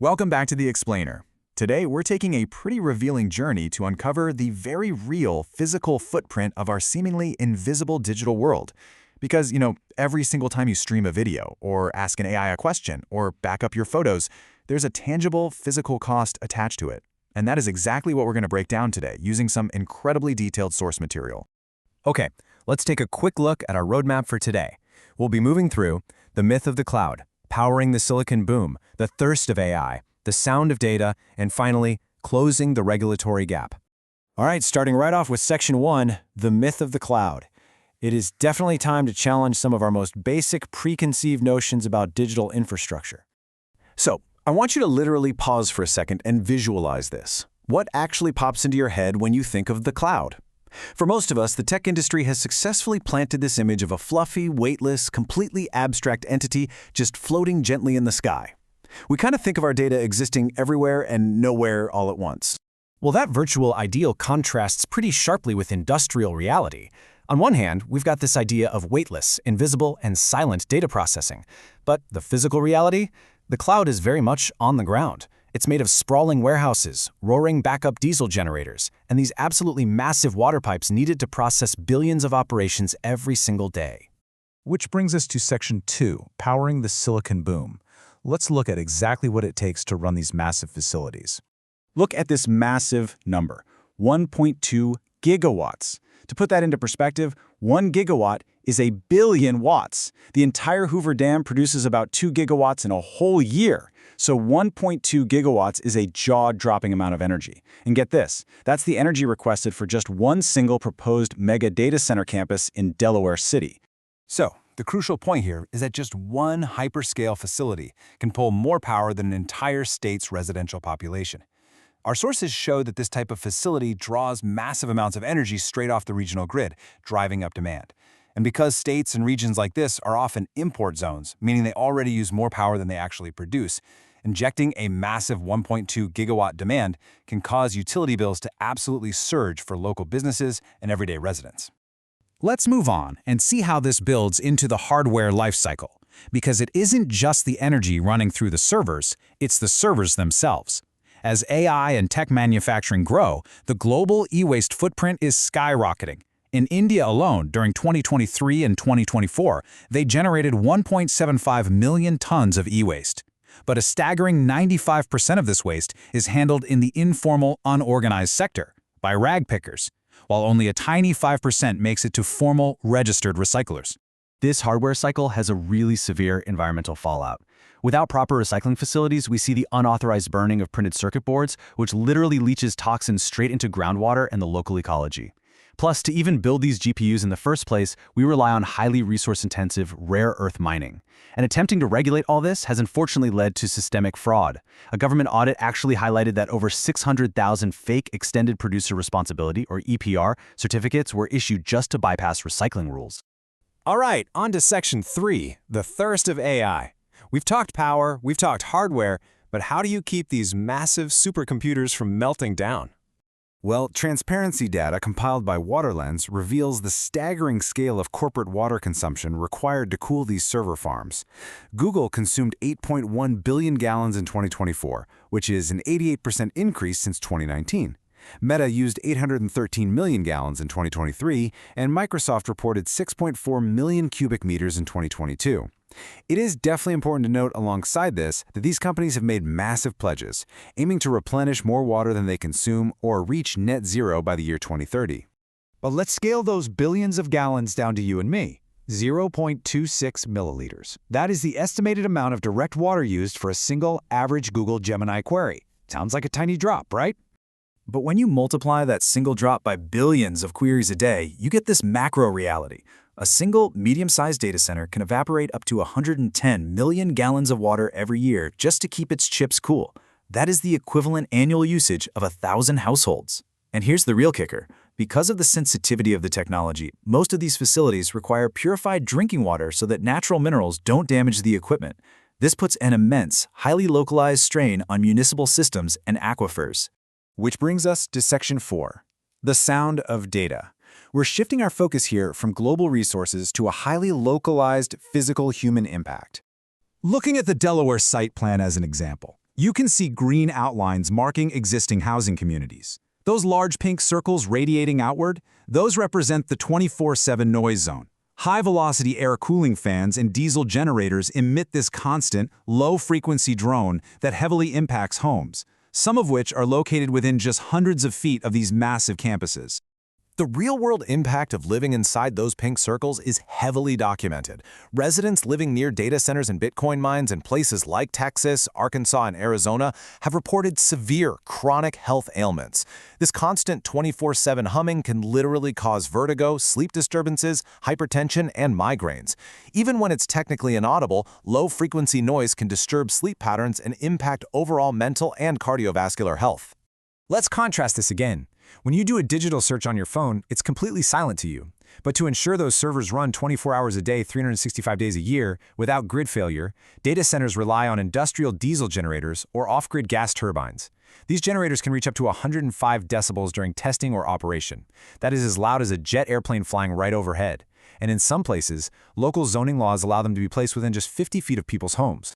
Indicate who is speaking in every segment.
Speaker 1: Welcome back to The Explainer. Today, we're taking a pretty revealing journey to uncover the very real physical footprint of our seemingly invisible digital world. Because, every single time you stream a video, or ask an AI a question, or back up your photos, there's a tangible physical cost attached to it. And that is exactly what we're going to break down today, using some incredibly detailed source material.
Speaker 2: Okay, let's take a quick look at our roadmap for today. We'll be moving through the myth of the cloud, powering the silicon boom, the thirst of AI, the sound of data, and finally, closing the regulatory gap. All right, starting right off with Section 1, the myth of the cloud. It is definitely time to challenge some of our most basic preconceived notions about digital infrastructure. So, I want you to literally pause for a second and visualize this. What actually pops into your head when you think of the cloud? For most of us, the tech industry has successfully planted this image of a fluffy, weightless, completely abstract entity just floating gently in the sky. We kind of think of our data existing everywhere and nowhere all at once. Well, that virtual ideal contrasts pretty sharply with industrial reality. On one hand, we've got this idea of weightless, invisible, and silent data processing. But the physical reality? The cloud is very much on the ground. It's made of sprawling warehouses, roaring backup diesel generators, and these absolutely massive water pipes needed to process billions of operations every single day.
Speaker 3: Which brings us to Section 2, powering the silicon boom. Let's look at exactly what it takes to run these massive facilities.
Speaker 2: Look at this massive number, 1.2 gigawatts. To put that into perspective, 1 gigawatt is a billion watts. The entire Hoover Dam produces about 2 gigawatts in a whole year. So 1.2 gigawatts is a jaw-dropping amount of energy. And get this, that's the energy requested for just one single proposed mega data center campus in Delaware City.
Speaker 4: So, the crucial point here is that just one hyperscale facility can pull more power than an entire state's residential population. Our sources show that this type of facility draws massive amounts of energy straight off the regional grid, driving up demand. And because states and regions like this are often import zones, meaning they already use more power than they actually produce, injecting a massive 1.2 gigawatt demand can cause utility bills to absolutely surge for local businesses and everyday residents.
Speaker 3: Let's move on and see how this builds into the hardware lifecycle. Because it isn't just the energy running through the servers, it's the servers themselves. As AI and tech manufacturing grow, the global e-waste footprint is skyrocketing. In India alone, during 2023 and 2024, they generated 1.75 million tons of e-waste. But a staggering 95% of this waste is handled in the informal, unorganized sector, by rag pickers, while only a tiny 5% makes it to formal, registered recyclers.
Speaker 2: This hardware cycle has a really severe environmental fallout. Without proper recycling facilities, we see the unauthorized burning of printed circuit boards, which literally leaches toxins straight into groundwater and the local ecology. Plus, to even build these GPUs in the first place, we rely on highly resource-intensive rare earth mining. And attempting to regulate all this has unfortunately led to systemic fraud. A government audit actually highlighted that over 600,000 fake extended producer responsibility, or EPR, certificates were issued just to bypass recycling rules.
Speaker 3: All right, on to Section 3, the thirst of AI. We've talked power, we've talked hardware, but how do you keep these massive supercomputers from melting down?
Speaker 4: Well, transparency data compiled by Waterlens reveals the staggering scale of corporate water consumption required to cool these server farms. Google consumed 8.1 billion gallons in 2024, which is an 88% increase since 2019. Meta used 813 million gallons in 2023, and Microsoft reported 6.4 million cubic meters in 2022. It is definitely important to note alongside this that these companies have made massive pledges, aiming to replenish more water than they consume or reach net zero by the year 2030.
Speaker 3: But let's scale those billions of gallons down to you and me. 0.26 milliliters. That is the estimated amount of direct water used for a single average Google Gemini query. Sounds like a tiny drop, right? But when you multiply that single drop by billions of queries a day, you get this macro reality. A single medium-sized data center can evaporate up to 110 million gallons of water every year just to keep its chips cool. That is the equivalent annual usage of 1,000 households. And here's the real kicker. Because of the sensitivity of the technology, most of these facilities require purified drinking water so that natural minerals don't damage the equipment. This puts an immense, highly localized strain on municipal systems and aquifers. Which brings us to Section 4, the sound of data. We're shifting our focus here from global resources to a highly localized physical human impact. Looking at the Delaware site plan as an example, You can see green outlines marking existing housing communities. Those large pink circles radiating outward, those represent the 24/7 noise zone. High-velocity air cooling fans and diesel generators emit this constant, low-frequency drone that heavily impacts homes, some of which are located within just hundreds of feet of these massive campuses.
Speaker 2: The real-world impact of living inside those pink circles is heavily documented. Residents living near data centers and Bitcoin mines in places like Texas, Arkansas, and Arizona have reported severe chronic health ailments. This constant 24/7 humming can literally cause vertigo, sleep disturbances, hypertension, and migraines. Even when it's technically inaudible, low-frequency noise can disturb sleep patterns and impact overall mental and cardiovascular health.
Speaker 3: Let's contrast this again. When you do a digital search on your phone, it's completely silent to you. But to ensure those servers run 24 hours a day, 365 days a year, without grid failure, data centers rely on industrial diesel generators or off-grid gas turbines. These generators can reach up to 105 decibels during testing or operation. That is as loud as a jet airplane flying right overhead. And in some places, local zoning laws allow them to be placed within just 50 feet of people's homes.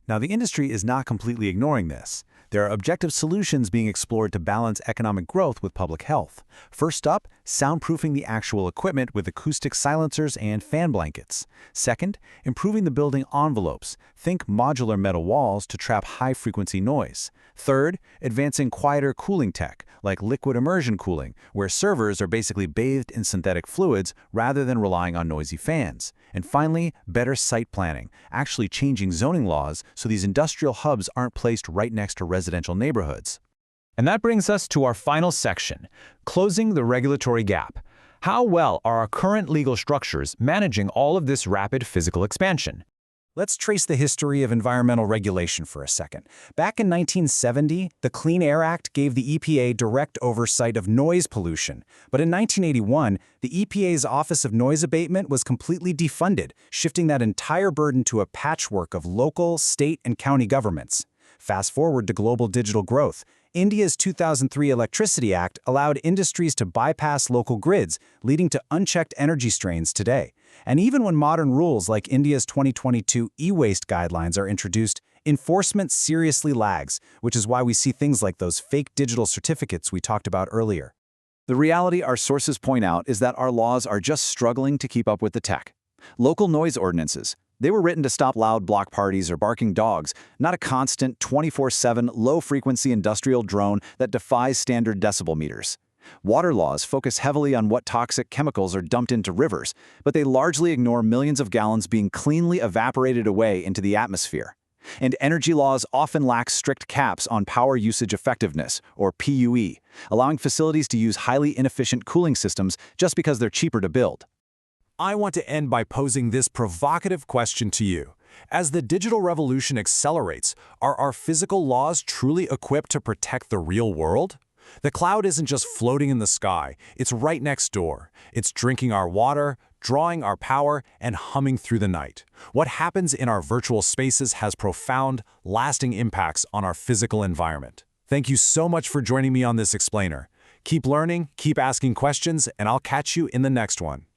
Speaker 3: Now, the industry is not completely ignoring this. There are objective solutions being explored to balance economic growth with public health. First up, soundproofing the actual equipment with acoustic silencers and fan blankets. Second, improving the building envelopes. Think modular metal walls to trap high-frequency noise. Third, advancing quieter cooling tech, like liquid immersion cooling, where servers are basically bathed in synthetic fluids rather than relying on noisy fans. And finally, better site planning, actually changing zoning laws so these industrial hubs aren't placed right next to residential neighborhoods. And that brings us to our final section, closing the regulatory gap. How well are our current legal structures managing all of this rapid physical expansion? Let's trace the history of environmental regulation for a second. Back in 1970, the Clean Air Act gave the EPA direct oversight of noise pollution. But in 1981, the EPA's Office of Noise Abatement was completely defunded, shifting that entire burden to a patchwork of local, state, and county governments. Fast forward to global digital growth. India's 2003 Electricity Act allowed industries to bypass local grids, leading to unchecked energy strains today. And even when modern rules like India's 2022 e-waste guidelines are introduced, enforcement seriously lags, which is why we see things like those fake digital certificates we talked about earlier. The reality our sources point out is that our laws are just struggling to keep up with the tech. Local noise ordinances. They were written to stop loud block parties or barking dogs, not a constant 24/7 low-frequency industrial drone that defies standard decibel meters. Water laws focus heavily on what toxic chemicals are dumped into rivers, but they largely ignore millions of gallons being cleanly evaporated away into the atmosphere. And energy laws often lack strict caps on power usage effectiveness, or PUE, allowing facilities to use highly inefficient cooling systems just because they're cheaper to build. I want to end by posing this provocative question to you. As the digital revolution accelerates, are our physical laws truly equipped to protect the real world? The cloud isn't just floating in the sky, it's right next door. It's drinking our water, drawing our power, and humming through the night. What happens in our virtual spaces has profound, lasting impacts on our physical environment. Thank you so much for joining me on this explainer. Keep learning, keep asking questions, and I'll catch you in the next one.